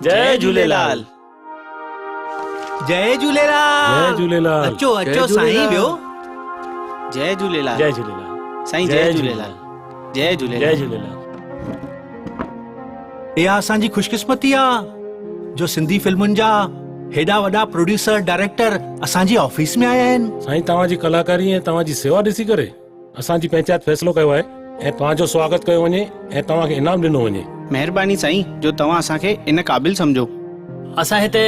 जय झूलेलाल। जय झूलेलाल। जय झूलेलाल। अचो अचो साईं बियो। जय झूलेलाल। जय झूलेलाल। साईं जय झूलेलाल। जय झूलेलाल। जय झूलेलाल। इहा असांजी खुशकिस्मती आहे जो सिंधी फिल्मुनि जा हेॾा वॾा प्रोड्यूसर डायरेक्टर असांजी ऑफिस में आया आहिनि। साईं तव्हांजी कलाकारी ऐं तव्हांजी सेवा ॾिसी करे असांजी पंचायत फ़ैसिलो कयो आहे ऐं तव्हांजो स्वागत कयो वञे ऐं तव्हांखे इनाम ॾिनो वञे। महिरबानी साईं जो तव्हां असांखे इन क़ाबिल सम्झो। असां हिते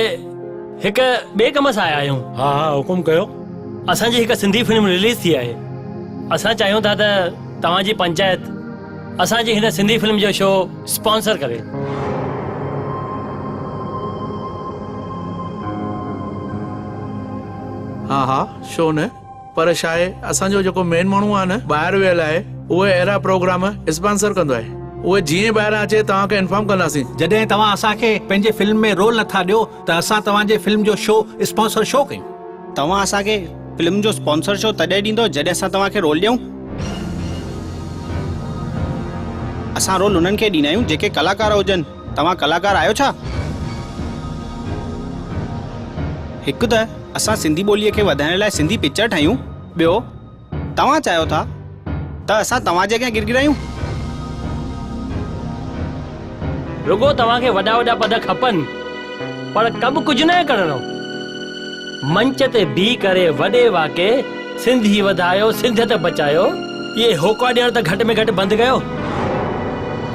हिकु ॿिए कम सां आया आहियूं। हा हा हुकुम कयो। असांजी हिकु सिंधी फिल्म रिलीज़ थी आहे। असां चाहियूं था त तव्हांजी पंचायत असांजी हिन सिंधी फिल्म जो शो स्पॉन्सर करे। हाँ हाँ छो न, पर छा आहे असांजो जेको मेन माण्हू आहे न ॿाहिरि वियल आहे, उहे अहिड़ा प्रोग्राम स्पॉन्सर कंदो आहे। उहे जीअं ॿाहिरां अचे तव्हांखे इन्फॉर्म कंदासीं। जॾहिं तव्हां असांखे पंहिंजे फिल्म में रोल नथा ॾियो त असां तव्हांजे फिल्म जो शो स्पॉन्सर छो कयूं? तव्हां असांखे फिल्म जो स्पॉन्सर शो तॾहिं ॾींदो जॾहिं असां तव्हांखे रोल ॾियूं। असां रोल उन्हनि खे ॾींदा आहियूं जेके कलाकार हुजनि। तव्हां कलाकार आहियो छा? हिकु त असां सिंधी ॿोलीअ खे वधाइण लाइ सिंधी पिक्चर ठाहियूं, ॿियो तव्हां चाहियो था त असां तव्हांजे अॻियां गिरगिरायूं। रुगो तव्हांखे वॾा वॾा पद खपनि पर कम कुझु न करणो। मंच ते बीह करे वॾे वाके सिंधी वधायो सिंधियत बचायो, ये होका ॾियण त घटि में घटि बंदि कयो।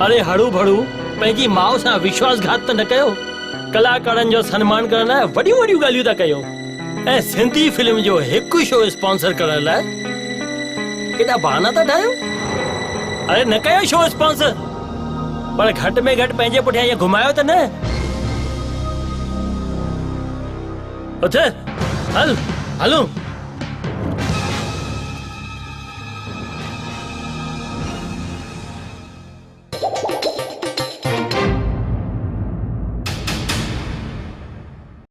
अरे हड़ू भड़ू पंहिंजी माउ सां विश्वासघात त न कयो। कलाकारनि जो सम्मान करण लाइ वॾियूं वॾियूं ॻाल्हियूं था कयो ऐं सिंधी फिल्म जो हिकु शो स्पॉन्सर करण लाइ केॾा बहाना था ठाहियो। अरे न कयो शो स्पॉन्सर, पर घटि में घटि पंहिंजे पुठियां ईअं घुमायो त न। उथ हल हलो